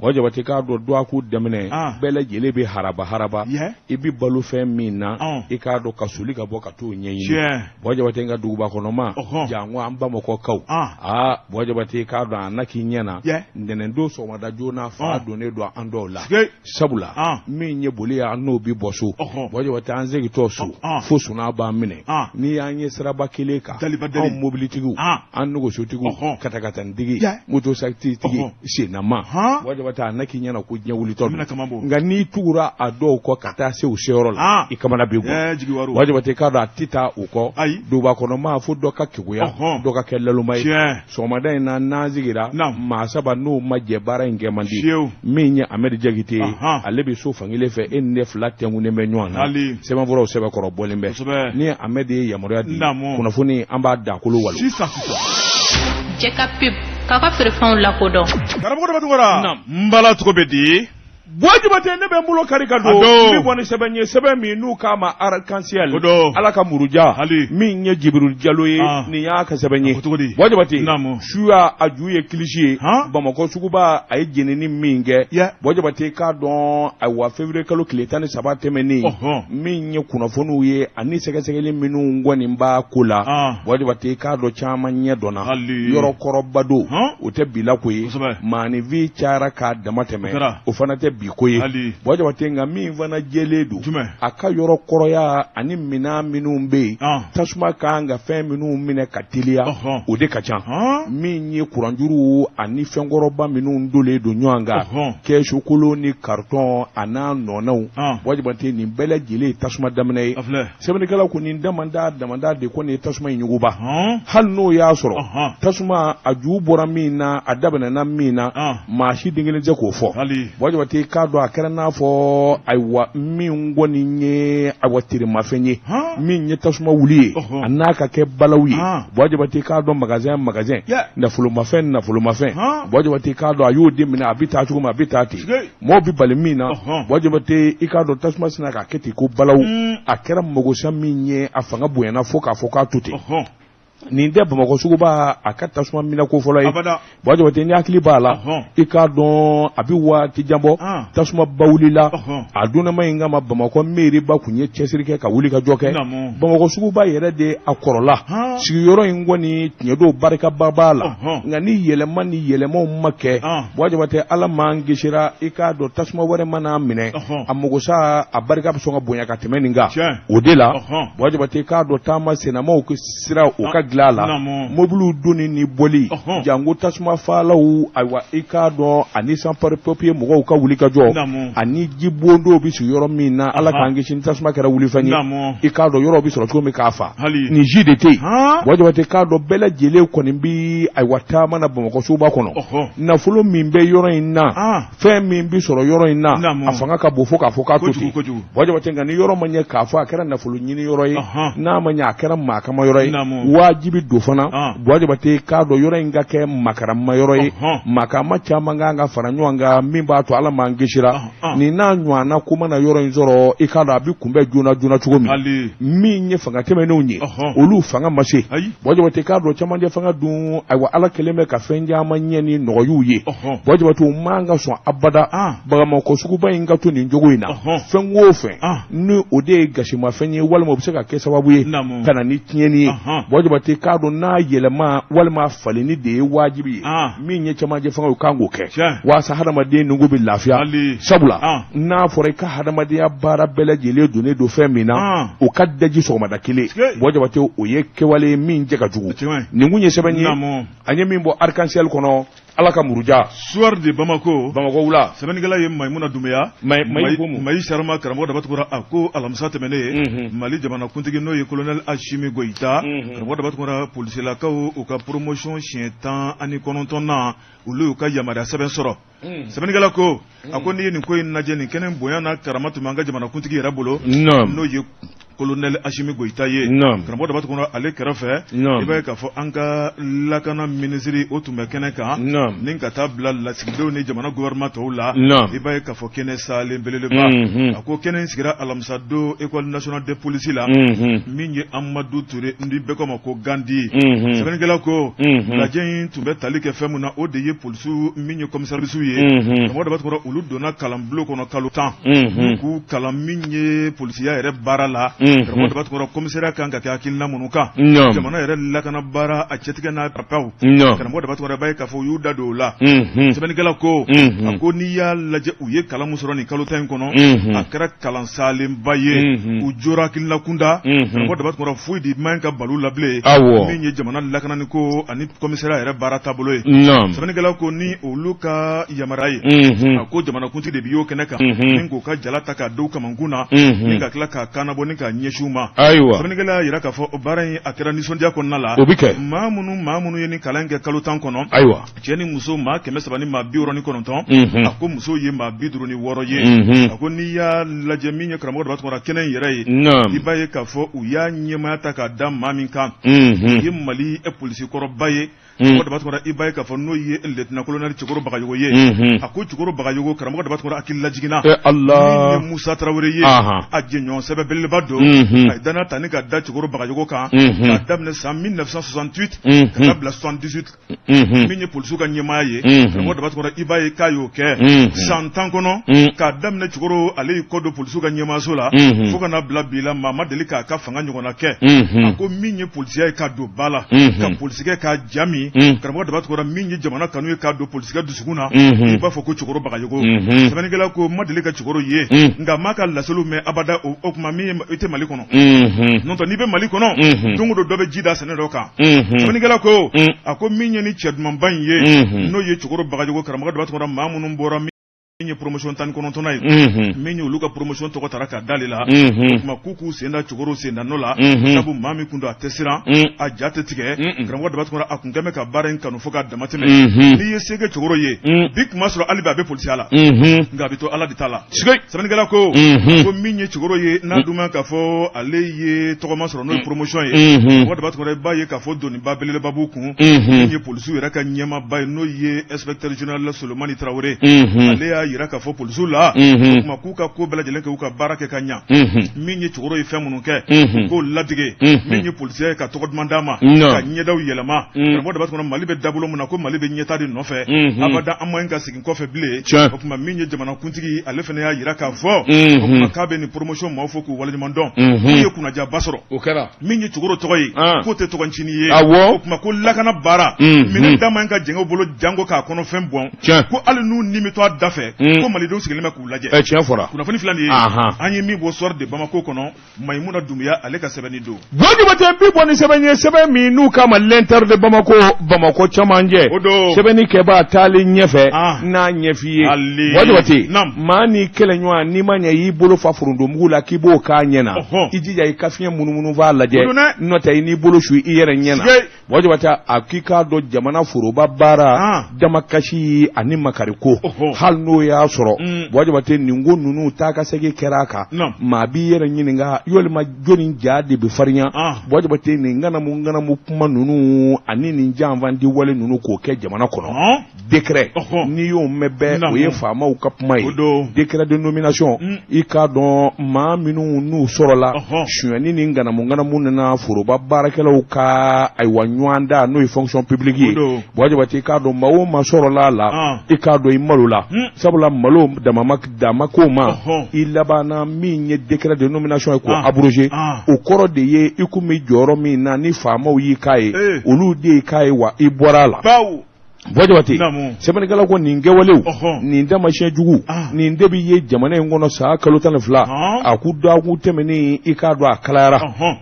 wajabati ka do do aku demne bele jele be haraba ibi balu fe minna e ka do kasuli ka boka to nyenyi wajabati nga duba kono ma jangwa amba mako kaw wajabati ka do anaki nyena ndenen do so mada jona fa do ne do ando la sabula min nye boli ya no bi boso wajabati anzegi to so fo suna ba mine ni anye sraba keleka on mobility gu an nugo shotigu katakata ndigi moto sakti tigi sinama wajabati anaki nyena ku nyawuli to ngani tura ado ko kata se ushoro la ikamana bigu wajabati ka do tita uko duba kono ma fu do ka kiguya do ka kellelu mai so madai na nazigira ma saba no maje bara nge mandi minya amedi jagite alebi so fangile fe enne flat ngune menwana sema boro seba koro bolembe ni amedi ya moriadi kuna funi amba da kulu walu jeka pip kaka firfon la kodo karamo do batugora mbala tukobedi wajibati nebe mbulo karikado mi boni sebe mi nu kama arkansiel alaka muruja mi nye jibril jaloye ni ya ka sebenye wajibati shuya ajuye klishi bamako sukuba ay jeneni minge wajibati ka don ay wa fevrier kalo kiletani sabate meni mi nye kunafonu ye ani sekesegeli minu ngwani mba kula wajibati ka do chama nye dona yoro korobado ute bila kwe mani vi chara ka damateme ufanate bikoye boja watenga mi vana jeledu aka yoro koroya ani mina minumbe tasuma kanga fe minu mine katilia ode kacha mi nyi kuranjuru ani fengoroba minu ndole do nyanga ke shokolo ni carton ana nonau boja bante ni bela jele tasuma damne sebene kala ko ni damanda de ko ni tasuma nyuguba hal no ya soro tasuma ajubora mina adabana na mina ma shi dingene je ko fo boja wate kado akara na fo aiwa mi ngoni nye awatire mafenye mi nye tasuma wuliye anaka ke balawi boja wate kado magazin na fulu mafen boja wate kado ayode mina abita chuma abitati mo bi balimina boja wate ikado tasuma sinaka keti ko balawu akara mogosa mi nye afanga buyana foka tuti ni de bamako suguba akata suma mina ko folo yi bojo wote ni akili bala ika don abi wa tijambo tasuma bawulila aduna mayinga ma bamako meri ba kunye chesirike ka wuli ka joke bamako suguba yere de akorola sigiyoro ingoni tinyedo baraka babala ngani yelema make bojo wote ala mangishira ika do tasuma wore mana mine amugosa abarika songa bonya ka temeninga odela bojo wote ka do tama senama o sira o ka glala mobulu duni ni boli jango tasuma falawu aywa ikado ani sampare popie mugo ka wuli ka jo ani jibondo bi su yoro mina ala kangi shin tasuma kara wuli fanyi ikado yoro bi soro tumi kafa ni jidete waje wate kado bela jele ko ni bi aywa tama na bomo ko suba kono na fulo mimbe yoro ina fe mimbi soro yoro ina afanga ka bofo ka foka tuti waje wate ngani yoro manya kafa akara na fulo nyini yoro yi na manya akara makama yoro yi jibi do fana boje bate kado yoro inga ke makarama yoro yi makama chama nga faranyo nga mimba to ala mangishira ni na nywana kuma na yoro nzoro ikado abi kumbe juna chugomi mi nye fanga teme no nye olu fanga mashe boje bate kado chama ndi fanga dun aywa ala keleme ka fenja manye ni no yuye boje bate umanga so abada baga mako sukuba inga to ni njogo ina fenwo fe ni ode gashima fenye wala mo bisaka ke sababu ye kana ni tieni boje bate kado na yelema walma falini de wajibi min ye chama je fanga kango ke wasa hadama de nungu bi lafiya sabula na fore ka hadama de bara bele jele done do femina o kaddaji so mada kile boje bate o ye kewale min je ka jugu ningunye sebenye anye mimbo arc-en-ciel kono alaka muruja soir de Bamako wula sebenigala ye Maimuna Dumea mai sharma karamo da batukura ako alamsa temene mali jamana kuntigi no ye colonel Ashimi Goita karamo da batukura police la ka o ka promotion chietan ani konontona ulu ka yamara seben soro sebenigala ko ako ni ko naje ni kenen boyana karamatu manga jamana kuntigi rabolo no ye colonel Assimi Goïta ye karamɔgɔ da b'a to kɔnɔ ale kɛrɛfɛ i b'a ye k'a fɔ an ka lakana ministre o tun bɛ kɛnɛ kan ni ka taa bila lasigidenw ni jamana gouvernement tɔw la i b'a ye k'a fɔ kɛnɛ salen belebeleba a ko kɛnɛ in sigira alamisa don école nationale de police la min ye Amadou Touré ndi bɛɛ ko ma ko Gandi sɛbɛnnikɛla ko lajɛ in tun bɛ tali kɛ fɛn mun na o de ye polisiw min ye commissaire ye karamɔgɔ da b'a to kɔnɔ olu donna kalanbulon kɔnɔ kalo 10 k'u kalan min ye polisiya yɛrɛ baara la karamɔgɔ da b'a to kɔnɔ commissariat kan ka kɛ hakilina minnu kan jamana yɛrɛ lakana baara a cɛtigɛ n'a papaw karamɔgɔ da b'a to kɔnɔ b'a ye k'a fɔ u y'u da don o la sɛbɛnnikɛla ko a ko n'i y'a lajɛ u ye kalan min sɔrɔ nin kalo 10 in kɔnɔ a kɛra kalan salenba ye u jora hakilina kunda karamɔgɔ da b'a to kɔnɔ foyi de man ka balo la bilen min ye jamana lakanani ko ani commissariat yɛrɛ baara taabolo ye sɛbɛnnikɛla ko ni olu ka yamaruya ye a ko jamanakuntigi de bi y'o kɛnɛ kan ni k'o ka jala ta k'a dɔw kamankun na ni ka tila k'a kanabɔ ni k'a ɲɛsiw ma sɛbɛnnikɛla y'a yira k'a fɔ baara in a kɛra nisɔndiya kɔnɔna la maa minnu ye ni kalan kɛ kalo 10 kɔnɔ cɛ ni muso maa 300 ni maa 99 a ko muso ye maa 56 ye a ko n'i y'a lajɛ min ye karamɔgɔ da b'a to kɛnɛ in yɛrɛ ye i b'a ye k'a fɔ u y'a ɲɛmaya ta k'a da maa min kan u ye Mali polisi kɔrɔba ye karamɔgɔ da b'a to i b'a ye k'a fɔ n'o ye lieutenant colonel Cɛkɔrɔ Bagayogo ye a ko Cɛkɔrɔ Bagayogo karamɔgɔ da b'a to hakili lajiginna min ye Musa Tarawele ye a jɛɲɔgɔn sɛbɛ belebeleba don a ye danaya ta ni ka da Cɛkɔrɔ Bagayogo kan k'a daminɛ san 1968 ka taa bila 78 min ye polisiw ka ɲɛmaaya ye karamɔgɔ da b'a to i b'a ye k'a y'o kɛ san 10 kɔnɔ k'a daminɛ Cɛkɔrɔ ale y'i kɔ don polisiw ka ɲɛmaayaso la fo ka n'a bila bi la maa ma deli k'a ka fanga ɲɔgɔnna kɛ a ko min ye polisiya ye k'a don ba la ka polisikɛ k'a jami karamɔgɔ da b'a to min ye jamana kanu ye k'a don polisikɛ dusukun na i b'a fɔ ko Cɛkɔrɔ Bagayogo sɛbɛnnikɛla ko ma deli ka Cɛkɔrɔ ye nka maa ka laseliw mɛn abada o kuma min i tɛ Mali kɔnɔ n'o tɛ n'i bɛ Mali kɔnɔ don o don dɔ bɛ ji da sɛnɛ dɔ kan sɛbɛnnikɛla ko a ko min ye ni cɛ dumanba in ye n'o ye Cɛkɔrɔ Bagayogo karamɔgɔ da b'a to maa minnu bɔra min ye promotion 19 ye min ye olu ka promotion tɔgɔ tara ka dale la o kuma k'u senda Cɛkɔrɔ senda n'o la sabu maa min kun don a tɛ siran a ja tɛ tigɛ karamɔgɔ da b'a to a kun kɛn bɛ ka baara in kanu fo k'a dama tɛmɛ n'i ye se kɛ Cɛkɔrɔ ye bi kuma sɔrɔ hali bi a bɛ polisiya la nka a bɛ to Ala de ta la sɛbɛnnikɛla ko min ye Cɛkɔrɔ ye n'a dun ma k'a fɔ ale ye tɔgɔma sɔrɔ n'o ye promotion ye karamɔgɔ da b'a to i b'a ye k'a fɔ doniba belebeleba b'u kun min ye polisiw yɛrɛ ka ɲɛmaaba ye n'o ye inspecteur général Solomani Traoré ale y'a yira k'a fɔ polisiw la o kuma k'u ka ko bɛɛ lajɛlen kɛ u ka baara kɛ ka ɲɛ min ye Cɛkɔrɔ ye fɛn minnu kɛ k'o ladige min ye polisiya ye ka tɔgɔ duman d'a ma ka ɲɛdaw yɛlɛma karamɔgɔ da b'a to Mali bɛ dabolo min na ko Mali bɛ ɲɛta de nɔfɛ abada an ma ka segin kɔfɛ bilen o kuma min ye jamanakuntigi ale fana y'a yira k'a fɔ o kuma k'a bɛ nin promotion maaw fɔ k'u waleɲuman dɔn min ye kunnajaba sɔrɔ o kɛra min ye Cɛkɔrɔ tɔgɔ ye k'o tɛ tɔgɔncinin ye o kuma ko lakana baara minɛ da man ka jɛngɛw bolo jango k'a kɔnɔ fɛn bɔn ko hali n'u nimi to a da fɛ ko Malidenw sigilen bɛ k'u lajɛ tiɲɛ fɔra kunnafoni filan de ye an ye min bɔ sɔrɔ de Bamako kɔnɔ Mayimuna Dumbuya ale ka sɛbɛnni don Jɔnjuma tɛ bi bɔ ni sɛbɛn ye sɛbɛn min n'u kama l'intérieur de Bamako camancɛ sɛbɛnni kɛbaa taalen ɲɛfɛ n'a ɲɛf'i ye Jɔnjuma tɛ maa ni kɛlɛɲɔgɔn n'i ma ɲɛ y'i bolo fa forontomugu la k'i b'o k'a ɲɛna i jija i ka fiɲɛ munumunu f'a lajɛ n'o tɛ i n'i bolo su i yɛrɛ ɲɛna Jɔnjuma tɛ a k'i k'a dɔn jamana foroba baara damakasi ani makariko hali n'o y'a sɔrɔ Jɔnjuma tɛ nin ko ninnu taa ka segin kɛra a kan maa b'i yɛrɛ ɲininka yalima jɔnni ja de bɛ farinya Jɔnjuma tɛ nin ŋanamu kuma ninnu ani nin janfandi wale ninnu k'o kɛ jamana kɔnɔ décret n'i y'o mɛn bɛɛ o ye faamaw ka kuma ye décret de nomination i k'a dɔn maa minnu n'u sɔrɔla sonyani ni ŋanamu nana foroba baarakɛlaw ka ayiwa ɲɔgɔn da n'o ye fonction publique ye Jɔnjuma tɛ i k'a dɔn maa o maa sɔrɔla a la i k'a dɔn i malo la sabula malo dama ko ma i labanna min ye décret de nomination ye ko abrogé o kɔrɔ de ye i kun bɛ jɔyɔrɔ min na ni faamaw y'i k'a ye olu de y'i k'a ye wa i bɔra a la Jɔnjuma tɛ sɛbɛnnikɛla ko nin kɛwalew nin tamasiyɛn jugu nin de bɛ ye jamana in kɔnɔ sa kalo 12 a k'u dɔgɔkun tɛmɛnen i k'a dɔn a kalayara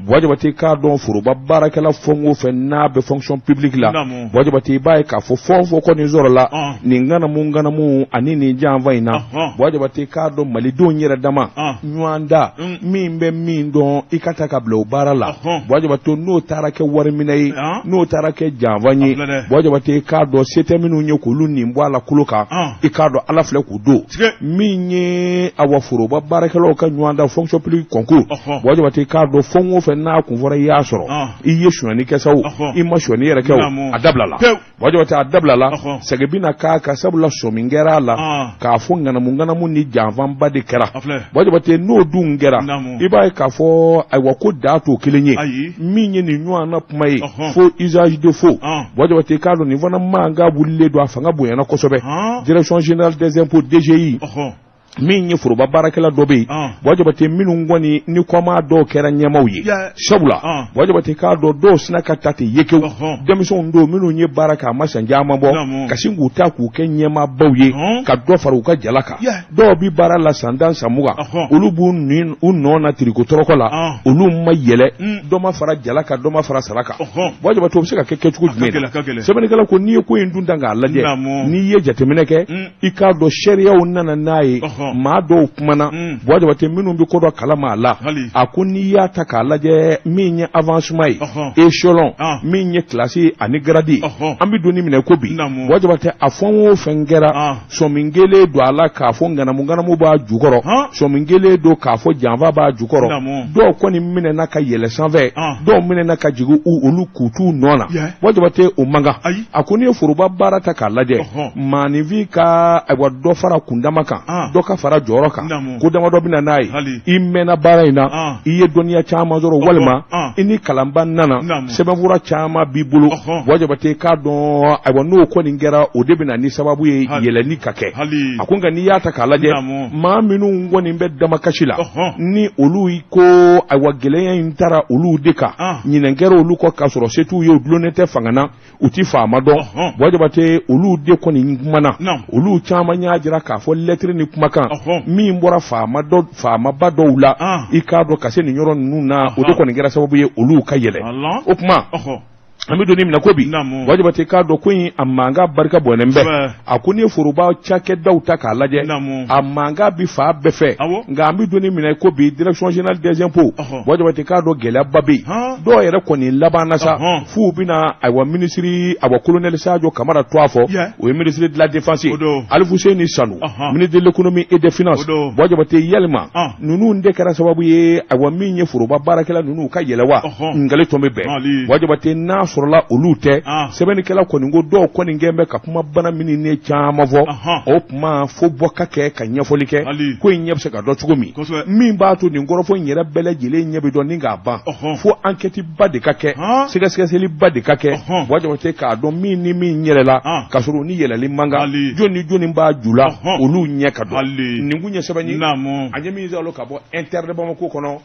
Jɔnjuma tɛ i k'a dɔn foroba baarakɛla fɛn o fɛn n'a bɛ fonction publique la Jɔnjuma tɛ i b'a ye k'a fɔ fɛn o fɛn kɔni sɔrɔla nin ŋanamu ani nin janfa in na Jɔnjuma tɛ i k'a dɔn malidenw yɛrɛ dama ɲɔgɔn da min bɛ min dɔn i ka taa ka bila o baara la Jɔnjuma tɛ n'o taara kɛ wari minɛ ye n'o taara kɛ janfa ye Jɔnjuma tɛ i k'a dɔn sete minnu ye k'olu nin bɔ a la kolo kan i k'a dɔn ala filɛ k'u don min ye awa foroba baarakɛlaw ka ɲɔgɔn da fonction publique concours bon jabate i k'a dɔn fɛn o fɛn n'a kun fɔra i y'a sɔrɔ i ye sonyani kɛ sa o i ma sonyani yɛrɛ kɛ o a dabila la bon jabate a dabila la sɛgɛ bɛna k'a ka sabula sɔmi kɛra a la k'a fɔ ŋanamu ni janfanba de kɛra bon jabate n'o dun kɛra i b'a ye k'a fɔ ayiwa ko daa t'o kelen ye min ye nin ɲɔgɔn na kuma ye fo usage de faux bon jabate i k'a dɔn nin fana man ka wulilen don a fanga bonyana kosɛbɛ direction générale des impôts DGI min ye foroba baarakɛla dɔ bɛ yen bon jabate minnu kɔni ni kɔma dɔw kɛra ɲɛmaw ye sabula bon jabate k'a dɔn dɔw sina ka ta ten yekew denmisɛnw don minnu ye baara kɛ a ma san caman bɔ ka sin k'u ta k'u kɛ ɲɛmaabaw ye ka dɔ fara u ka jala kan dɔw bi baara la san tan san mugan olu b'u nɔ na tirikotɔrɔkɔ la olu ma yɛlɛ dɔ ma fara jala kan dɔ ma fara sara kan bon jabate o bɛ se ka kɛ kɛcogo jumɛn na sɛbɛnnikɛla ko n'i ye ko in dun ta k'a lajɛ n'i ye jateminɛ kɛ i k'a dɔn sariyaw nana n'a ye maa dɔw kumana bon jabate minnu bɛ ko dɔ kalama a la a ko n'i y'a ta k'a lajɛ min ye avancement ye échelon min ye classe ani grade an bɛ don ni minɛ ko bi bon jabate a fɛn o fɛn kɛra sɔmin kelen don a la k'a fɔ ŋanamu b'a jukɔrɔ sɔmin kelen don k'a fɔ janfa b'a jukɔrɔ dɔw kɔni minɛna ka yɛlɛ sanfɛ dɔw minɛna ka jigin olu k'u t'u nɔ na bon jabate o man kan a ko n'i ye foroba baara ta k'a lajɛ maanifin ka ayiwa dɔ fara kundama kan dɔ ka fara jɔyɔrɔ kan ko damadɔ bɛna n'a ye i mɛnna baara in na i ye dɔnniya caman sɔrɔ walima i ni kalanba nana sɛbɛnfura caman b'i bolo bon jabate k'a dɔn ayiwa n'o kɔni kɛra o de bɛna ni sababu ye yɛlɛnni ka kɛ a ko nka n'i y'a ta k'a lajɛ maa minnu kɔni bɛ damakasi la ni olu ko ayiwa gɛlɛya in taara olu de kan ɲinɛn kɛra olu kɔ k'a sɔrɔ se t'u ye u dulonnen tɛ fanga na u ti faama dɔn bon jabate olu de kɔni kumana olu caman y'a jira k'a fɔ lɛtiri ni kumakan min bɔra faamaba dɔw la i k'a dɔn ka se nin yɔrɔ ninnu na o de kɔni kɛra sababu ye olu ka yɛlɛ o kuma an bɛ don ni minɛ ko bi bon jabate k'a dɔn ko in a mankan barika bɔnnen bɛ a ko n'i ye foroba cakɛdaw ta k'a lajɛ a mankan bi fan bɛɛ fɛ nka an bɛ don ni minɛ ko bi direction générale des impôts bon jabate k'a dɔn gɛlɛyaba bɛ yen dɔw yɛrɛ kɔni laban na sa f'u bɛna ayiwa minisiri ayiwa colonel Sadio Kamara to a fɔ o ye ministre de la défense Alifu Seni Sanu ministre de l'économie et des finances bon jabate yalima ninnu de kɛra sababu ye ayiwa min ye foroba baarakɛla ninnu ka yɛlɛ wa nkali tɔn bɛ bɛn bon jabate n'a sɔrɔla olu tɛ sɛbɛnnikɛla kɔni ko dɔw kɔni gɛn bɛ ka kuma bana min ne caman fɔ o kuma fo bɔ ka kɛ ka ɲɛfɔli kɛ ko in ɲɛ bɛ se ka dɔn cogo min b'a to nin kɔrɔfɔ in yɛrɛ bɛɛ lajɛlen ɲɛ bɛ dɔn ni k'a ban fo enquête ba de ka kɛ sɛgɛsɛgɛsɛli ba de ka kɛ bon jabate k'a dɔn min ni min yɛlɛ la ka sɔrɔ ni yɛlɛli man kan jɔnni b'a ju la olu ɲɛ ka dɔn nin kun ye sɛbɛn ye a ɲɛ min zalo ka bɔ interne Bamako kɔnɔ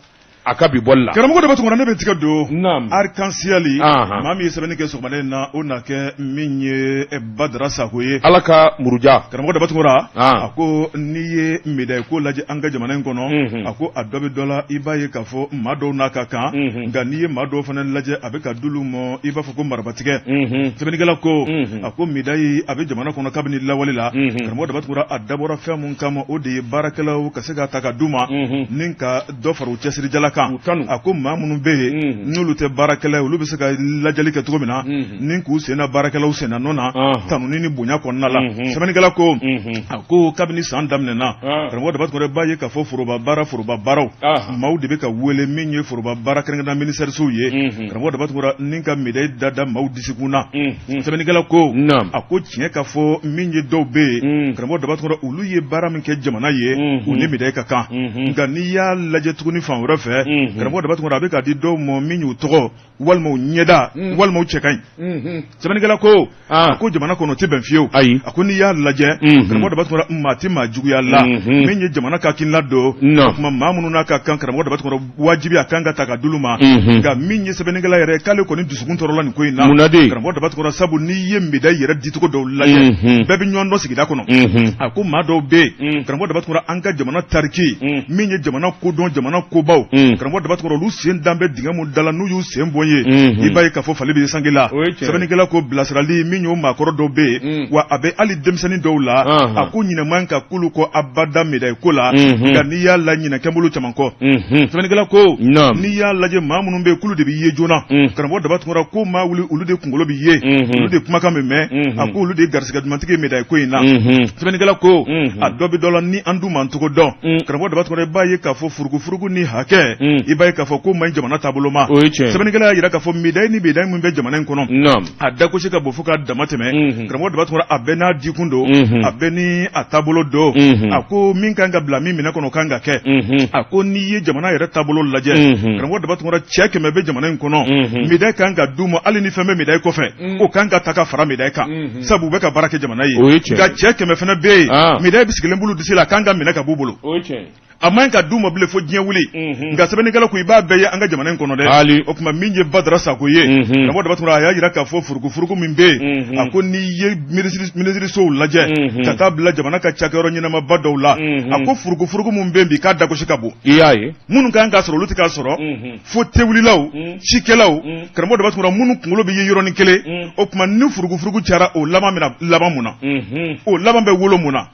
a ka bi bɔli la karamɔgɔ de bɛ tuma ne bɛ tigɛ don arc-en-ciel maa min ye sɛbɛnni kɛ sɔgɔmada in na o na kɛ min ye Badara Sako ye ala ka muruja karamɔgɔ de bɛ tuma a ko n'i ye médaille ko lajɛ an ka jamana in kɔnɔ a ko a dɔ bɛ dɔ la i b'a ye k'a fɔ maa dɔw n'a ka kan nka n'i ye maa dɔw fana lajɛ a bɛ ka dulu mɔ i b'a fɔ ko marabatigɛ sɛbɛnnikɛla ko a ko médaille a bɛ jamana kɔnɔ kabini lawale la karamɔgɔ de bɛ tuma a dabɔra fɛn mun kama o de ye baarakɛlaw ka se ka ta ka d'u ma ni ka dɔ fara u cɛsiri jala a ko maa minnu bɛ yen n'olu tɛ baarakɛla ye olu bɛ se ka lajɛli kɛ cogo min na ni k'u senna baarakɛlaw senna nɔ na tanuni ni bonya kɔnɔna la sɛbɛnnikɛla ko a ko kabini san daminɛna karamɔgɔ de b'a tuma b'a ye k'a fɔ foroba baaraw maaw de bɛ ka wele min ye foroba baara kɛrɛnkɛrɛnna minisɛrisiw ye karamɔgɔ de b'a tuma ni ka médaille dada maaw disikun na sɛbɛnnikɛla ko a ko tiɲɛ ka fɔ min ye dɔw bɛ yen karamɔgɔ de b'a tuma olu ye baara min kɛ jamana ye u ni médaille ka kan nka n'i y'a lajɛ tuguni fan wɛrɛ fɛ karamɔgɔ de b'a tuma a bɛ ka di dɔw ma min y'u tɔgɔ walima u ɲɛda walima u cɛ ka ɲi sɛbɛnnikɛla ko a ko jamana kɔnɔ tɛ bɛn fiyewu a ko n'i y'a lajɛ karamɔgɔ de b'a tuma maa tɛ maa juguya la min ye jamana ka hakilina don o tuma maa minnu n'a ka kan karamɔgɔ de b'a tuma wajibi a kan ka ta ka d'olu ma nka min ye sɛbɛnnikɛla yɛrɛ k'ale kɔni dusukun tɔɔrɔla nin ko in na karamɔgɔ de b'a tuma sabu n'i ye médaille yɛrɛ dicogo dɔw lajɛ bɛɛ bɛ ɲɔgɔn dɔn sigida kɔnɔ a ko maa dɔw bɛ yen karamɔgɔ de b'a tuma an ka jamana tariki min ye jamana kodɔn jamana kobaw karamɔgɔ daba tɔgɔ olu sen danbɛ dingɛ mun dala n'u y'u sen bɔ ye i b'a ye k'a fɔ fali bɛ sange la sɛbɛnnikɛla ko bilasirali min y'o maakɔrɔ dɔw bɛ yen wa a bɛ hali denmisɛnnin dɔw la a ko ɲinɛman ka kulu kɔ abada médaille ko la nka n'i y'a la ɲinɛ kɛnbolo caman kɔ sɛbɛnnikɛla ko n'i y'a lajɛ maa minnu bɛ yen kulu de bɛ ye joona karamɔgɔ daba tɔgɔ ko maa wuli olu de kunkolo bɛ ye olu de kumakan bɛ mɛn a ko olu de garisɛgɛ dumantigi médaille ko in na sɛbɛnnikɛla ko a dɔ bɛ dɔ la ni an dun man cogo dɔn karamɔgɔ daba tɔgɔ i b'a ye k'a fɔ furugufurugu ni hakɛ i b'a ye k'a fɔ ko man ɲi jamana taabolo ma sɛbɛnnikɛla y'a jira k'a fɔ médaille ni médaille min bɛ jamana in kɔnɔ a dagosi ka bɔ fo ka dama tɛmɛ karamɔgɔ daba tɔgɔ a bɛɛ n'a dikun don a bɛɛ ni a taabolo don a ko min kan ka bila min minɛ kɔnɔ kan ka kɛ a ko n'i ye jamana yɛrɛ taabolo lajɛ karamɔgɔ daba tɔgɔ cɛ 100 bɛ jamana in kɔnɔ médaille kan ka d'u ma hali ni fɛn bɛ médaille kɔfɛ o kan ka ta ka fara médaille kan sabu u bɛ ka baara kɛ jamana ye nka cɛ 100 fana bɛ yen médaille bɛ sigilen bulu disi la kan ka minɛ ka b'u bolo a man ka d'u ma bilen fo diɲɛ wuli nka sɛbɛnnikɛla ko i b'a bɛɛ ye an ka jamana in kɔnɔ dɛ o tuma min ye Badara Sako ye karamɔgɔ daba tɔgɔ a y'a jira k'a fɔ furugufurugu min bɛ yen a ko n'i ye minisirisow lajɛ ka taa bila jamana ka cakɛyɔrɔ ɲɛnamaba dɔw la a ko furugufurugu min bɛ yen bi k'a dagosi ka bon minnu kan k'a sɔrɔ olu tɛ k'a sɔrɔ fo tewulilaw cikɛlaw karamɔgɔ daba tɔgɔ minnu kunkolo bɛ ye yɔrɔnin kelen o tuma ni furugufurugu cayara o laban bɛna laban mun na o laban bɛ wolo mun na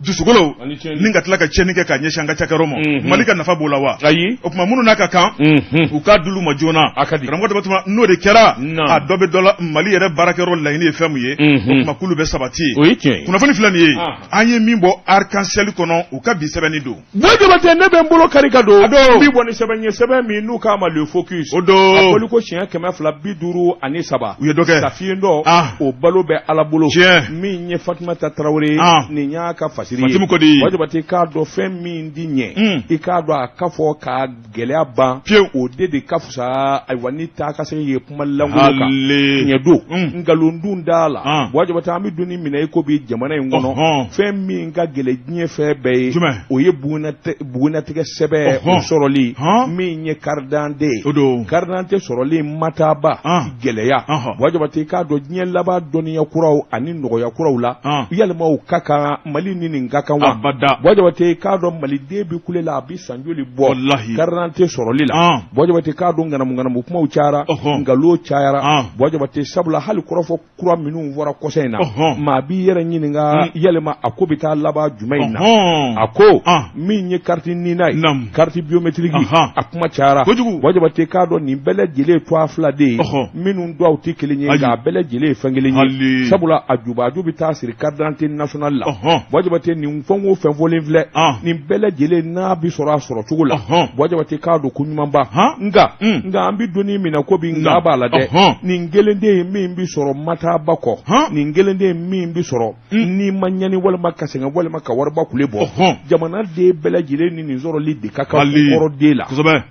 dusukolo ni ka tila ka tiɲɛni kɛ k'a ɲɛsin an ka cakɛyɔrɔ ma Mali ka nafa b'o la wa o tuma minnu n'a ka kan u k'a dulu ma joona karamɔgɔ daba tɔgɔ n'o de kɛra a dɔ bɛ dɔ la Mali yɛrɛ baarakɛyɔrɔ laɲini ye fɛn mun ye o tuma k'ulu bɛ sabati kunnafoni filɛ nin ye an ye min bɔ arc-en-ciel kɔnɔ u ka bi sɛbɛnni don Jabatɛ ne bɛ n bolo kari ka don bi bɔ ni sɛbɛn ye sɛbɛn min n'u k'a ma le focus o don a fɔli ko siɲɛ 253 u ye dɔ kɛ safiye dɔ o balo bɛ Ala bolo min ye Fatumata Tarawele nin y'a ka fasiri ye Jabatɛ k'a dɔn fɛn min di ɲɛ i k'a dɔn a ka fɔ ka gɛlɛya ban o de ka fisa ayiwa ni taa ka se ye kuma lankolon kan ɲɛ don nkalondun da la Jabatɛ an bɛ don ni minɛ i ko bi jamana in kɔnɔ fɛn min ka gɛlɛ diɲɛ fɛn bɛɛ ye o ye bugunatigɛ sɛbɛn o sɔrɔli min ye carte d'identité sɔrɔli mataba gɛlɛya Jabatɛ k'a dɔn diɲɛ laban dɔnniya kuraw ani nɔgɔya kuraw la yalima o ka kan Mali ni nin ka kan wa Jabatɛ k'a dɔn maliden bi kule la a bi san joli bɔ carte d'identité sɔrɔli la Jabatɛ k'a dɔn ŋanamu kumaw cayara nkalon cayara Jabatɛ sabula hali kɔrɔfɔ kura minnu fɔra kɔsɛ in na maa b'i yɛrɛ ɲininka yalima a ko bɛ taa laban jumɛn in na a ko min ye carte nina ye carte biométrique a kuma cayara Jabatɛ k'a dɔn nin bɛɛ lajɛlen ye toa fila de ye minnu dɔw tɛ kelen ye nka a bɛɛ lajɛlen ye fɛn kelen ye sabula a jubaju bɛ taa siri carte d'identité nationale la Jabatɛ nin fɛn o fɛn fɔlen filɛ nin bɛɛ lajɛlen n'a bi sɔrɔ a sɔrɔ cogo la Jabatɛ k'a dɔn ko ɲumanba nka an bi donni min na ko bi nka b'a la dɛ nin kelen de ye min bi sɔrɔ mataba kɔ nin kelen de ye min bi sɔrɔ ni ma ɲani walima ka sɛgɛn walima ka wariba kule bɔ jamana de bɛɛ lajɛlen ni nin sɔrɔli de ka kan kɔrɔ de la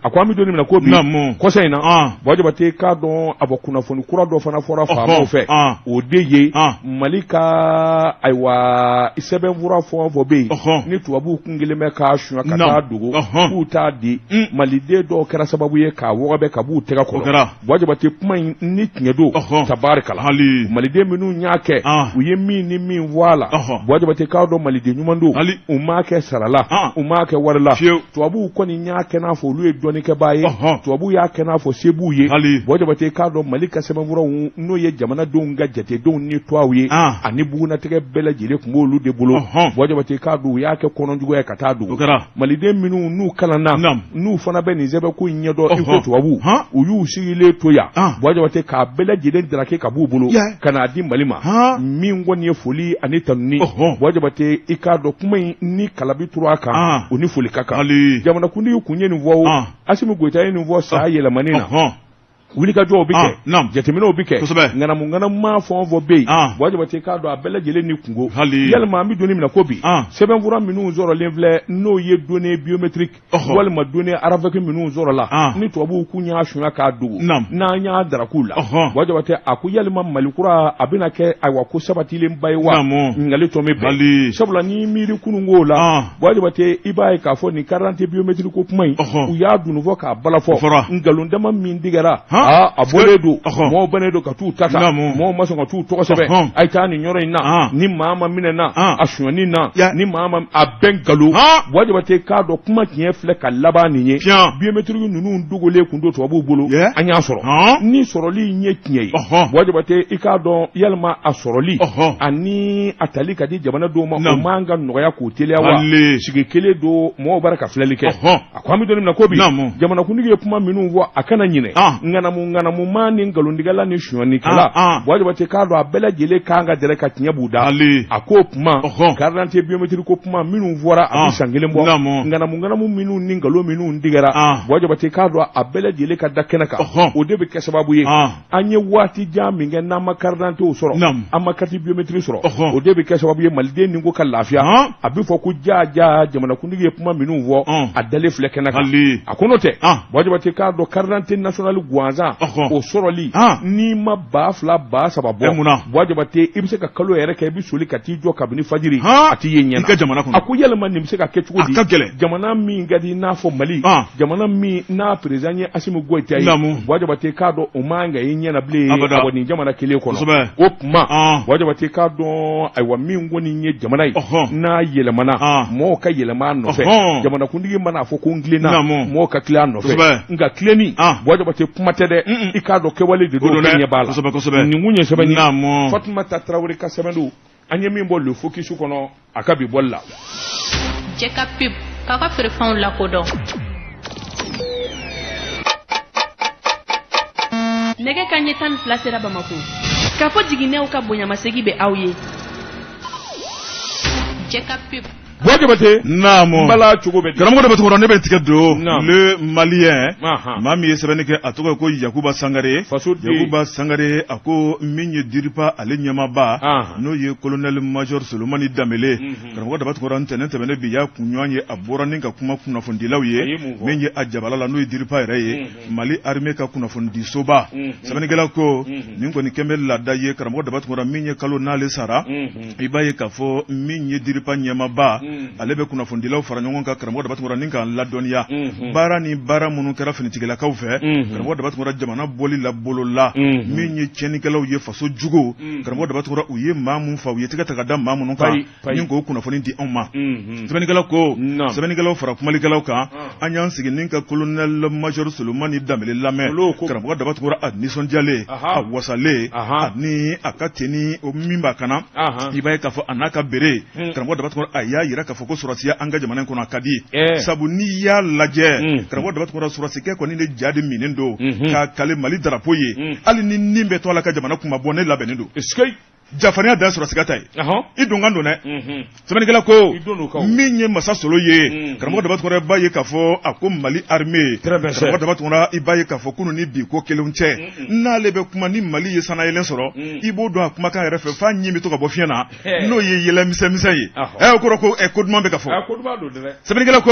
a ko an bi donni min na ko bi kɔsɛ in na Jabatɛ k'a dɔn a bɔ kunnafoni kura dɔ fana fɔra faamaw fɛ o de ye Mali ka ayiwa sɛbɛnfura fɛn fɔ bɛ yen ni tubabuw kun kelen bɛ k'a suɲɛ ka taa dogo k'u t'a di maliden dɔw kɛra sababu ye k'a wɔgɔbɛ ka b'u tɛgɛ kɔrɔ Jabatɛ kuma in ni tiɲɛ don tabarikala maliden minnu y'a kɛ u ye min ni min fɔ a la Jabatɛ k'a dɔn maliden ɲuman don u m'a kɛ sarala u m'a kɛ wari la tubabuw kɔni y'a kɛ n'a fɔ olu ye dɔnnikɛbaa ye tubabuw y'a kɛ n'a fɔ se b'u ye Jabatɛ k'a dɔn Mali ka sɛbɛnfuraw n'o ye jamanadenw ka jatedenw ni tuwaw ye ani bugunatigɛ bɛɛ lajɛlen tun b'olu de bolo Jabatɛ k'a dɔn u y'a kɛ kɔnɔjuguya ka taa dogo maliden minnu n'u kalanna n'u fana bɛ nin sɛbɛnko in ɲɛdɔn i ko tubabu u y'u sigilen to yan Jabatɛ k'a bɛɛ lajɛlen daraki ka b'u bolo ka n'a di Mali ma min kɔni ye foli ani tanuni Jabatɛ i k'a dɔn kuma in ni kalabi turu a kan o ni foli ka kan jamanakuntigi kun ye nin fɔ o Asimi Goyita ye nin fɔ sa yɛlɛmani na wulikajɔw bi kɛ jateminɛw bi kɛ ŋanamu fɛn o fɛn bɛ yen Jabatɛ k'a dɔn a bɛɛ lajɛlen ni kungo yalima an bɛ donni min na ko bi sɛbɛnfura minnu sɔrɔlen filɛ n'o ye données biométriques walima données arabɛki minnu sɔrɔla ni tubabuw kun y'a suɲɛ k'a dogo n'an y'a daraku la Jabatɛ a ko yalima Malikura a bɛna kɛ ayiwa ko sabatilenba ye wa ɲininkali tɔ bɛ bɛn sabula n'i miiri kununko la Jabatɛ i b'a ye k'a fɔ nin carte d'identité biométrique ko kuma in u y'a dunu fɔ k'a bala fɔ nkalon dama min digɛra a bɔlen don mɔgɔw bannen don ka t'u ta ta mɔgɔw ma sɔn ka t'u tɔgɔ sɛbɛn a ye taa nin yɔrɔ in na ni maa ma minɛ na a suɲɛni na ni maa ma a bɛn nkalon Wajabate k'a dɔn kuma tiɲɛ filɛ ka laban nin ye biométrique ninnu dogolen kun do tubabuw bolo an y'a sɔrɔ ni sɔrɔli in ye tiɲɛ ye Wajabate i k'a dɔn yalima a sɔrɔli ani a tali ka di jamana dɔw ma o man ka nɔgɔya k'o teliya wa sigi kelen do mɔgɔw b'a ka filɛli kɛ a ko an bɛ don min na ko bi jamanakuntigi ye kuma minnu fɔ a kana ɲinɛ ŋanamu maa ni nkalontigɛla ni suɲɛnikɛla Wajabate k'a dɔn a bɛɛ lajɛlen kan ka dɛrɛ ka tiɲɛ b'u da a ko kuma carte d'identité biométrique ko kuma minnu fɔra a bɛ san kelen bɔ ŋanamu minnu ni nkalon minnu digɛra Wajabate k'a dɔn a bɛɛ lajɛlen ka da kɛnɛ kan o de bɛ kɛ sababu ye an ye waati jan min kɛ n'an ma carte d'identité sɔrɔ an ma carte biométrique sɔrɔ o de bɛ kɛ sababu ye maliden ni ko ka lafiya a bɛ fɔ ko jaa jamanakuntigi ye kuma minnu fɔ a dalen filɛ kɛnɛ kan a ko n'o tɛ Wajabate k'a dɔn carte d'identité nationale gansan o sɔrɔli n'i ma 2,000-3,000 bɔ Wajabate i bɛ se ka kalo yɛrɛ kɛ i bɛ soli ka t'i jɔ kabini fajiri a t'i ye ɲɛna a ko yalima nin bɛ se ka kɛ cogo di jamana min ka di n'a fɔ Mali jamana min n'a président ye Assimi Goïta ye Wajabate k'a dɔn o man ka i ɲɛna bilen a nin jamana kelen kɔnɔ o kuma Wajabate k'a dɔn ayiwa min kɔni ye jamana ye n'a yɛlɛmana mɔgɔw ka yɛlɛma nɔfɛ jamanakuntigi mana fɔ ko n tilenna mɔgɔw ka tilen a nɔfɛ nka tilenni Wajabate kuma tɛ dɛ i k'a dɔn kɛwale de don ɲɛ b'a la nin kun ye sɛbɛn ye Fatumata Tarawele ka sɛbɛn don an ye min bɔ le focus kɔnɔ a ka bi bɔli la Jɛka pub k'a ka feerefɛnw lakodɔn nɛgɛ kanɲɛ 12 sera Bamako k'a fɔ jiginɛw ka bonyamasegi bɛ aw ye Jɛka pub Wajabate bala cogo bɛ karamɔgɔ de bɛ tugura ne bɛ tigɛ don le malien maa min ye sɛbɛnni kɛ a tɔgɔ ye ko Yakuba Sangare Yakuba Sangare a ko min ye diripa ale ɲɛmaaba n'o ye colonel major Solomani Dambele karamɔgɔ de bɛ tugura ntɛnɛn tɛmɛnen bi y'a kunɲɔgɔn ye a bɔra ni ka kuma kunnafonidilaw ye min ye a jabala la n'o ye diripa yɛrɛ ye Mali armée ka kunnafonidi soba sɛbɛnnikɛla ko nin kɔni kɛn bɛ laada ye karamɔgɔ de bɛ tugura min ye kalo n'ale sara i b'a ye k'a fɔ min ye diripa ɲɛmaaba ale bɛ kunnafonidilaw fara ɲɔgɔn kan karamɔgɔ de bɛ tugura ni k'a ladɔnniya baara ni baara minnu kɛra finitigilakaw fɛ karamɔgɔ de bɛ tugura jamana bɔli la bolo la min ye tiɲɛnikɛlaw ye faso jugu karamɔgɔ de bɛ tugura u ye maa mun fa u ye tɛgɛ ta ka da maa minnu kan ni k'o kunnafoni di anw ma sɛbɛnnikɛlaw ko sɛbɛnnikɛlaw fara kumalikɛlaw kan an y'an sigi ni ka colonel major Solomani Dambele lamɛn karamɔgɔ de bɛ tugura a nisɔndiyalen a wasalen ani a ka teni min b'a kana i b'a ye k'a fɔ a n'a ka bere karamɔgɔ de bɛ tugura a y'a yira k'a fɔ ko sɔrɔsiya an ka jamana in kɔnɔ a ka di sabu n'i y'a lajɛ karamɔgɔ de bɛ tugura sɔrɔsikɛ kɔni de ja de minen don k'a kale Mali darapo ye hali ni nin bɛ to a la ka jamana kunba bɔ ne labɛnnen don jafarinya dan sɔrɔsiga ta ye i don kan don dɛ sɛbɛnnikɛla ko min ye masa Solo ye karamɔgɔ de bɛ tugura i b'a ye k'a fɔ a ko Mali armée karamɔgɔ de bɛ tugura i b'a ye k'a fɔ kunun ni bi ko kelenw cɛ n'ale bɛ kuma ni Mali ye sanayɛlɛn sɔrɔ i b'o dɔn a kumakan yɛrɛ fɛ f'a ɲi bɛ to ka bɔ fiɲɛ na n'o ye yɛlɛ misɛnmisɛn ye o kɔrɔ ko ko duman bɛ ka fɔ sɛbɛnnikɛla ko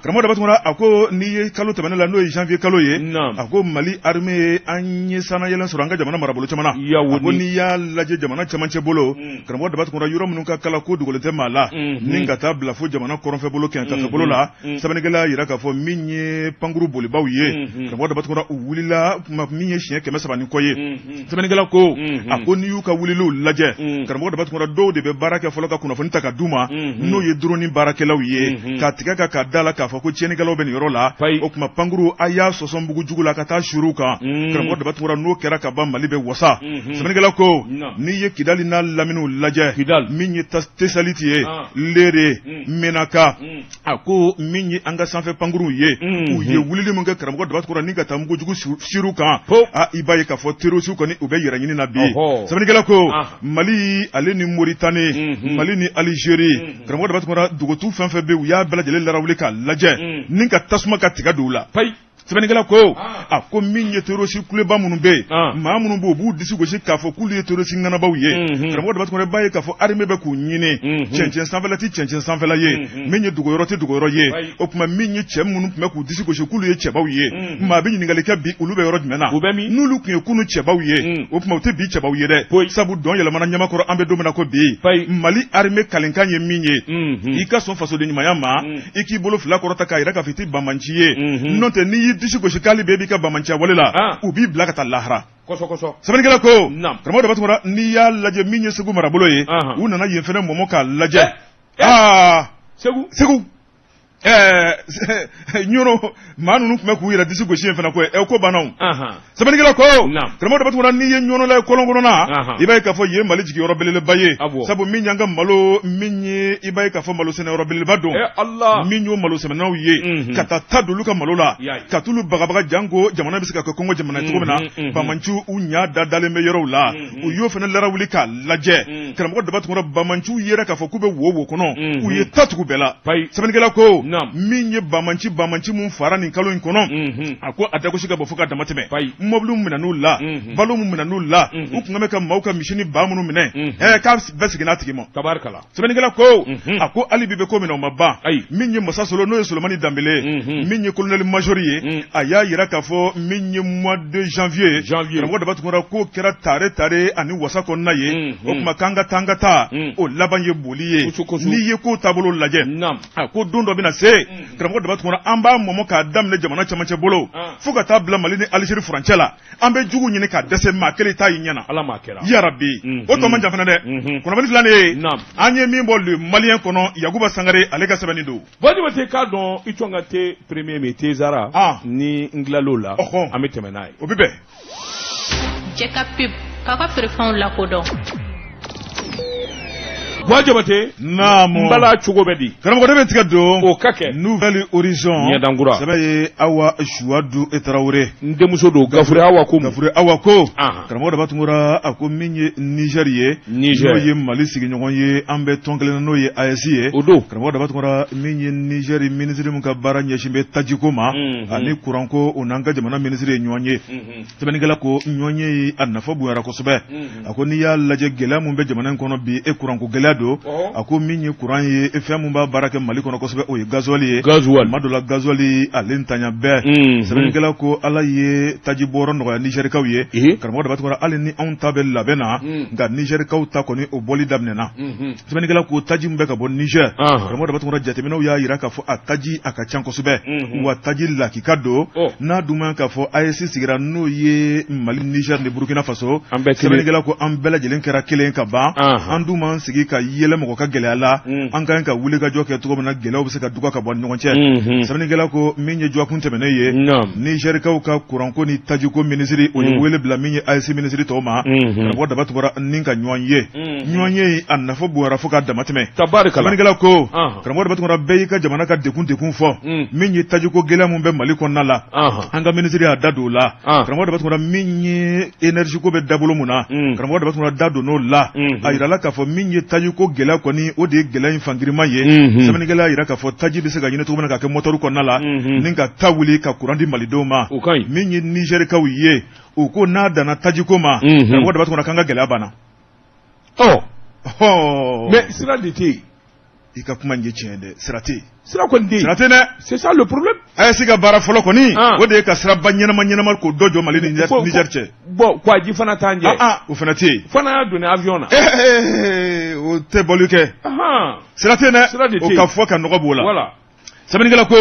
karamɔgɔ de bɛ tugura a ko n'i ye kalo tɛmɛnen la n'o ye janvier kalo ye a ko Mali armée an ye sanayɛlɛn sɔrɔ an ka jamana marabolo caman na a ko n'i y'a lajɛ jamana camancɛ bolo karamɔgɔ de bɛ tugura yɔrɔ minnu ka kala ko dogolen tɛ maa la ni ka taa bila fo jamana kɔrɔnfɛ bolo kɛɲɛkafɛ bolo la sɛbɛnnikɛla yira k'a fɔ min ye pankuru bolibaw ye karamɔgɔ de bɛ tugura u wulila min ye siɲɛ 300 ni kɔ ye sɛbɛnnikɛla ko a ko n'i y'u ka wuliliw lajɛ karamɔgɔ de bɛ tugura dɔw de bɛ baara kɛ fɔlɔ ka kunnafoni ta ka d'u ma n'o ye drone baarakɛlaw ye k'a tigɛ ka da la k'a fɔ ko tiɲɛnikɛlaw bɛ nin yɔrɔ la o tuma pankuru a y'a sɔsɔ mugu jugu la ka taa suru kan karamɔgɔ de bɛ tugura n'o kɛra ka ban Mali bɛ wasa sɛbɛnnikɛla ko n'i ye Kidali n'a Laminiw lajɛ min ye Tesaliti ye Lere Menaka a ko min ye an ka sanfɛ pankuruw ye u ye wulili min kɛ karamɔgɔ de bɛ tugura ni ka taa mugu jugu suru kan i b'a ye k'a fɔ terroriste kɔni u bɛ yɛrɛ ɲini na bi sɛbɛnnikɛla ko Mali ale ni Mauritanie Mali ni Algérie karamɔgɔ de bɛ tugura dugutu fɛn fɛn bɛ u y'a bɛɛ lajɛlen larawuli k'a lajɛ ni ka tasuma ka tigɛ don u la sɛbɛnnikɛla ko a ko min ye terroriste kuleba minnu bɛ yen maa minnu b'u b'u disi gosi k'a fɔ k'olu ye terroriste ŋanabaw ye karamɔgɔ de bɛ tugura i b'a ye k'a fɔ armée bɛ k'u ɲini cɛncɛn sanfɛla tɛ cɛncɛn sanfɛla ye min ye dogoyɔrɔ tɛ dogoyɔrɔ ye o tuma min ye cɛ minnu tun bɛ k'u disi gosi k'olu ye cɛbaw ye maa bɛ ɲininkali kɛ bi olu bɛ yɔrɔ jumɛn na n'olu tun ye kunu cɛbaw ye o tuma u tɛ bi cɛbaw ye dɛ sabu dɔn yɛlɛmana ɲamakɔrɔ an bɛ don min na ko bi Mali armée kalenkan ye min ye i ka sɔn fasoden ɲumanya ma i k'i bolo fila kɔrɔta k'a yira k'a fɔ i tɛ banbanci ye n'o tɛ n'i disi gosi k'ale bɛɛ b'i ka bamanciya wale la u b'i bila ka taa lahara kosɔn sɛbɛnnikɛla ko karamɔgɔ Dabatungura n'i y'a lajɛ min ye Segu marabolo ye u nana yen fɛnɛ mɔmɔ k'a lajɛ Segu ɲɔrɔ maa ninnu tun bɛ k'u yɛrɛ disi gosi yen fana ko ko bannaw sɛbɛnnikɛla ko karamɔgɔ Dabatungura n'i ye ɲɔnɔla ye kɔlɔn kɔnɔna i b'a ye k'a fɔ yen Mali jigiyɔrɔ belebeleba ye sabu min y'an ka malo min ye i b'a ye k'a fɔ malo sɛnɛyɔrɔ belebeleba don min y'o malo sɛnɛnaw ye ka taa d'olu ka malo la ka t'olu bagabaga janko jamana bɛ se ka kɛ Kɔngɔ jamana cogo min na Bamanciw u ɲa dalen bɛ yɔrɔw la u y'o fana lara wuli k'a lajɛ karamɔgɔ Dabatungura Bamanciw yera k'a fɔ k'u bɛ wo kɔnɔ u ye tatugu bɛɛ la sɛbɛnnikɛla ko min ye Bamanci mun fara nin kalo in kɔnɔ a ko a dagosi ka bɔ fo ka dama tɛmɛ mɔbiliw minɛn'u la balo mun minɛn'u la u tun bɛ ka maaw ka misi ni ba minnu minɛ k'a bɛɛ seginna a tigi ma sɛbɛnnikɛla ko a ko hali bi bɛ ko min na o ma ban min ye Masa Solo n'o ye Solomani Danbele min ye colonel major ye a y'a yira k'a fɔ min ye mois de janvier karamɔgɔ Dabatungura k'o kɛra tare ani wasa kɔnɔna ye o tuma k'an ka taa o laban ye boli ye n'i ye ko taabolo lajɛ a ko don dɔ bɛna se karamɔgɔ Dabatungura an b'a mɔmɔ k'a daminɛ jamana camancɛ bolo fo ka taa bila Mali ni Algérie furancɛ la an bɛ jugu ɲini k'a dɛsɛ maa kelen t'a y'i ɲɛna yarabi o tɔ man jan fana dɛ kunnafoni filanan ye an ye min bɔ le Malien kɔnɔ Yakuba Sangare ale ka sɛbɛnni don Jabate k'a dɔn i tɔn ka te premier mais te Zara ni n dilal'o la an bɛ tɛmɛ n'a ye o bɛ bɛn cɛ ka pub k'a ka feerefɛnw lakodɔn Jabate n bala cogo bɛ di karamɔgɔ de bɛ tigɛ don o ka kɛ Nouvelle Horizon ɲɛdankura sɛbɛn ye Awa Suwadu Tarawele n denmuso don Gafure Awa ko karamɔgɔ Dabatungura a ko min ye Niger ye n'o ye Mali sigiɲɔgɔn ye an bɛ tɔn kelen na n'o ye AES ye o don karamɔgɔ Dabatungura min ye Niger ministre min ka baara ɲɛsin bɛ tajiko ma ani kuranko o n'an ka jamana ministre ye ɲɔgɔn ye sɛbɛnnikɛla ko ɲɔgɔn ye a nafa bonyara kosɛbɛ a ko n'i y'a lajɛ gɛlɛya mun bɛ jamana in kɔnɔ bi kuranko gɛlɛya don a ko min ye kuran ye fɛn mun b'a baara kɛ Mali kɔnɔ kosɛbɛ o ye gasoil ye tuma dɔ la gasoil ale ntanya bɛɛ sɛbɛnnikɛla ko Ala ye taji bɔyɔrɔ nɔgɔya Nigerikaw ye karamɔgɔ Dabatungura hali ni anw ta bɛ labɛn na nka Nigerikaw ta kɔni o bɔli daminɛna sɛbɛnnikɛla ko taji min bɛ ka bɔ Niger karamɔgɔ Dabatungura jateminɛw y'a yira k'a fɔ a taji a ka ca kosɛbɛ wa taji lakika don n'a dun man k'a fɔ AES sigira n'o ye Mali Niger ni Burkina Faso sɛbɛnnikɛla ko an bɛɛ lajɛlen kɛra kelen ka ban an dun man sigi ka yɛlɛ mɔgɔ ka gɛlɛya la an ka ka wuli ka jɔ kɛ cogo min na gɛlɛyaw bɛ se ka duga ka bɔ ɲɔgɔn cɛ sɛbɛnnikɛla ko min ye jɔkun tɛmɛnen ye Nigerikaw ka kuranko ni tajiko ministre o ye wele bila min ye AES ministre tɔw ma karamɔgɔ Dabatungura ni ka ɲɔgɔn ye a nafa bonyara fo ka dama tɛmɛ sɛbɛnnikɛla ko karamɔgɔ Dabatungura bɛɛ y'i ka jamana ka dekun fɔ min ye tajiko gɛlɛya mun bɛ Mali kɔnɔna la an ka ministre y'a da don o la karamɔgɔ Dabatungura min ye énergie ko bɛ dabolo mun na karamɔgɔ Dabatungura da don n'o la a yirala k'a fɔ min ye tajiko gɛlɛya kɔni o de ye gɛlɛya in fangirima ye sɛbɛnnikɛla y'a yira k'a fɔ taji bɛ se ka ɲini cogo min na ka kɛ moteur kɔnɔna la ni ka ta wuli ka courant di malidenw ma min ye Nigerikaw ye u ko n'a danna tajiko ma karamɔgɔ Dabatungura k'an ka gɛlɛya banna mais sira de tɛ yen i ka kuma in ye tiɲɛ dɛ sira tɛ yen sira kɔni tɛ yen sira tɛ dɛ c'est ça le problème AES ka baara fɔlɔ kɔni o de ye ka siraba ɲɛnama k'o dɔ jɔ Mali ni Niger cɛ bon kwaji fana t'an jɛ o fana tɛ yen fana y'a donné avion na o tɛ bɔli kɛ sira tɛ dɛ o ka fɔ ka nɔgɔ b'o la sɛbɛnnikɛla ko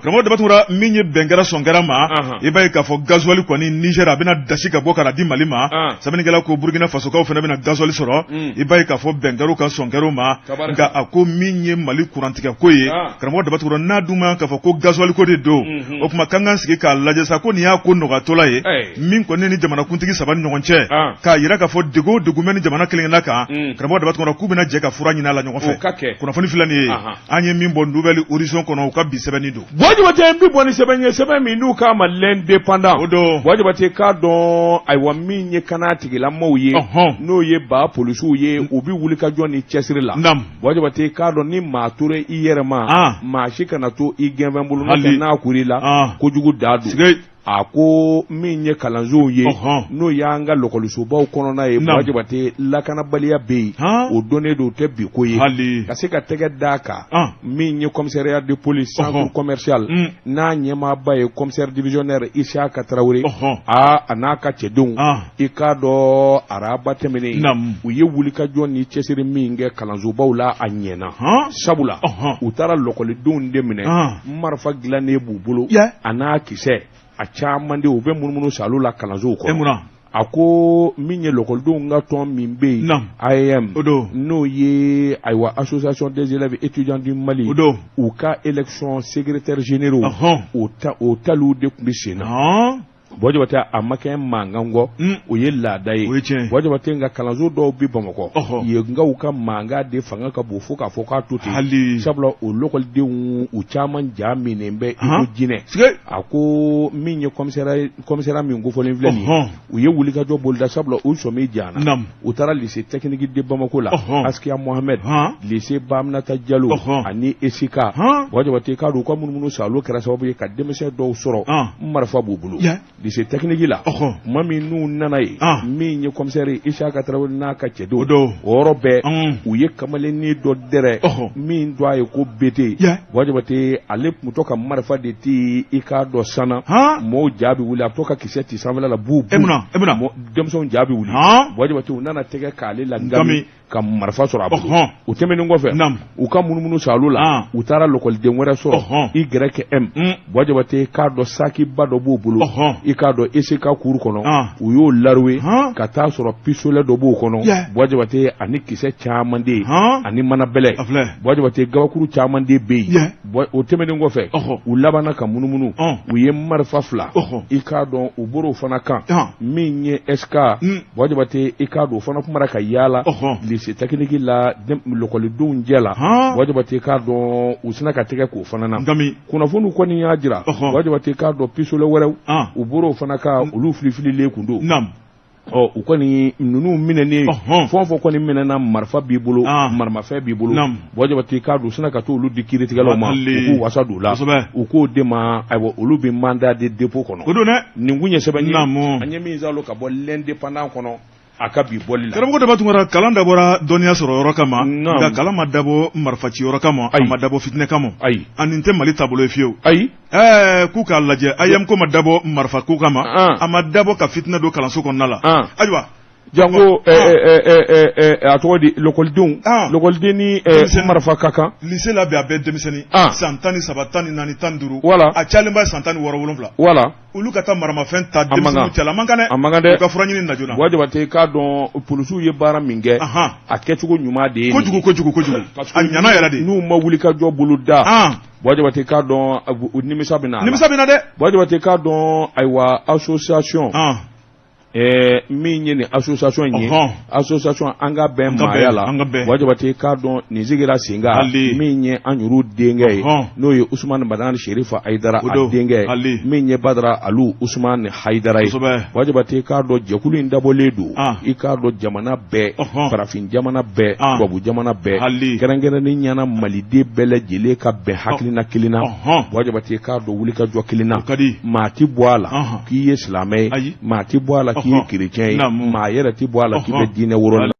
karamɔgɔ Dabatungura min ye bɛn kɛra sɔn kɛra ma i b'a ye k'a fɔ gasoil kɔni Niger a bɛna dasi ka bɔ ka na di Mali ma sɛbɛnnikɛla ko Burkina Fasokaw fana bɛna gasoil sɔrɔ i b'a ye k'a fɔ bɛn kɛr'u ka sɔn kɛr'u ma nka a ko min ye Mali kurantigɛ ko ye karamɔgɔ Dabatungura n'a dun ma k'a fɔ ko gasoil ko de don o tuma k'an k'an sigi k'a lajɛ sa ko nin y'a ko nɔgɔyatɔla ye min kɔni ni jamanakuntigi saba ni ɲɔgɔn cɛ k'a yira k'a fɔ degun bɛ ni jamana kelen-kelenna kan karamɔgɔ Dabatungura k'u bɛna jɛ ka fura ɲini a la ɲɔgɔn fɛ kunnafoni filanin ye an ye min bɔ Nouvelle Horizon kɔnɔ u ka bi sɛbɛnni don Jabate n bɛ bɔ ni sɛbɛn ye sɛbɛn min n'u k'a ma l'indépendant o don Jabate k'a dɔn ayiwa min ye kana tigilamɔgɔw ye n'o ye ba polisiw ye u bɛ wuli ka jɔ ni cɛsiri la Jabate k'a dɔn ni maa tora i yɛrɛ ma maa si kana to i gɛnfɛn bolo n'o tɛ n'a kuri la kojugu da don a ko min ye kalanzow ye n'o y'an ka lɔkɔlisobaw kɔnɔna ye wajibate lakanabaliya bɛ yen o donnen don o tɛ bi ko ye ka se ka tɛgɛ d'a kan min ye commissariat de police centre commercial n'a ɲɛmaaba ye commissaire divisionnaire Isaka Traoré a n'a ka cɛdenw i k'a dɔn araba tɛmɛnen u ye wulikajɔ ni cɛsiri min kɛ kalansobaw la a ɲɛna sabula u taara lɔkɔlidenw de minɛ marifa dilannen b'u bolo a n'a kisɛ a caman de u bɛ munumunu salo la kalansow kɔnɔ a ko min ye lɔkɔlidenw ka tɔn min bɛ yen AEM n'o ye ayiwa association des élèves étudiants du Mali u ka élection secrétaire généraux o taliw de tun bɛ sen na Wajibate a ma kɛ mankan kɔ o ye laada ye wajibate nka kalanso dɔw bi Bamakɔ ye nka u ka mankan de fanga ka bon fo k'a fɔ k'a to ten sabula o lɔkɔlidenw u caman ja minen bɛ i ko jinɛ a ko min ye commissariat min kofɔlen filɛ nin ye u ye wulikajɔ bolida sabula u sɔmi jana u taara lycée technique de Bamako la Askia Mohamed lycée Baminata Diallo ani Esika wajibate k'a don u ka munumunu salo kɛra sababu ye ka denmisɛn dɔw sɔrɔ marifa b'u bolo lycée technique la ma min n'u nana ye min ye commissaire Isaka Traoré n'a ka cɛdenw o yɔrɔ bɛɛ u ye kamalennin dɔ dɛrɛ min dɔ a ye ko bete wajibate ale tun to ka marifa de ti i k'a dɔ sanna mɔɔw jaa bɛ wuli a bɛ to ka kisɛ ti sanfɛla la b'u denmisɛnw jaa bɛ wuli wajibate u nana tɛgɛ k'ale la ngami ka marifa sɔrɔ a bolo o tɛmɛnen kɔfɛ u ka munumunu salo la u taara lɔkɔliden wɛrɛ sɔrɔ YM wajibate k'a dɔ sakiba dɔ b'u bolo i k'a dɔn Eseka kuru kɔnɔ u y'o laroué ka taa sɔrɔ pistolet dɔ b'o kɔnɔ wajibate ani kisɛ caman de ani manabɛlɛ wajibate gabakuru caman de bɛ yen o tɛmɛnen kɔfɛ u labanna ka munumunu u ye marifa fila i k'a dɔn u bɔr'o fana kan min ye SK wajibate i k'a dɔn o fana kumara ka yaala lycée technique la lɔkɔlidenw jɛ la wajibate k'a dɔn u sina ka tɛgɛ k'o fana na kunnafoniw kɔni y'a jira wajibate k'a dɔn pistolet wɛrɛw u bɔr'o fana ka olu filifililen kun don u kɔni ninnu minɛnen fɛn o fɛn kɔni minɛna marifa b'i bolo maramafɛn b'i bolo wajibate k'a don sina ka taa olu di kiiritigɛlaw ma u k'u wasa don la u k'o de ma ayiwa olu bɛ mandat de dépôt kɔnɔ nin kun ye sɛbɛn ye an ye min zalo ka bɔ l'indépendant kɔnɔ a ka bi bɔli la karamɔgɔ daba tun kɛra kalan dabɔra dɔnniya sɔrɔ yɔrɔ kama nka kalan ma dabɔ marifaci yɔrɔ kama a ma dabɔ fitinɛ kama ani tɛ Mali taabolo ye fiyewu k'u k'a lajɛ AEM ko ma dabɔ marifa ko kama a ma dabɔ ka fitinɛ don kalanso kɔnɔna la ayiwa jango a tɔgɔ di lɔkɔliden ni marifa ka kan lycée la bɛ a bɛɛ denmisɛnnin san 13 14 15 wala a cayalenba san 16 17 wala olu ka taa maramafɛn ta denmisɛnninw cɛla a man kan dɛ u ka fura ɲini na joona wajibate k'a dɔn polisiw ye baara min kɛ a kɛcogo ɲuman de ye kojugu a ɲana yɛrɛ de n'u ma wuli ka jɔ bolo da wajibate k'a dɔn nimisa bɛ na dɛ wajibate k'a dɔn ayiwa association min ye nin association ye association an ka bɛn maaya la wajibate k'a dɔn nin sigira senga min ye an yɛrɛ denkɛ ye n'o ye Usman Badani Sherifa Haidara a denkɛ min ye Badara Alu Usman Haidara ye wajibate k'a dɔn jɛkulu in dabɔlen don i k'a dɔn jamana bɛɛ farafin jamana bɛɛ tubabu jamana bɛɛ kɛrɛnkɛrɛnnen ɲɛna maliden bɛɛ lajɛlen ka bɛn hakilina kelen na wajibate k'a dɔn wulikajɔ kelen na maa ti bɔ a la k'i ye silamɛ ye maa ti bɔ a la k'i ye chrétien ye maa yɛrɛ ti bɔ a la k'i bɛ diinɛ woro la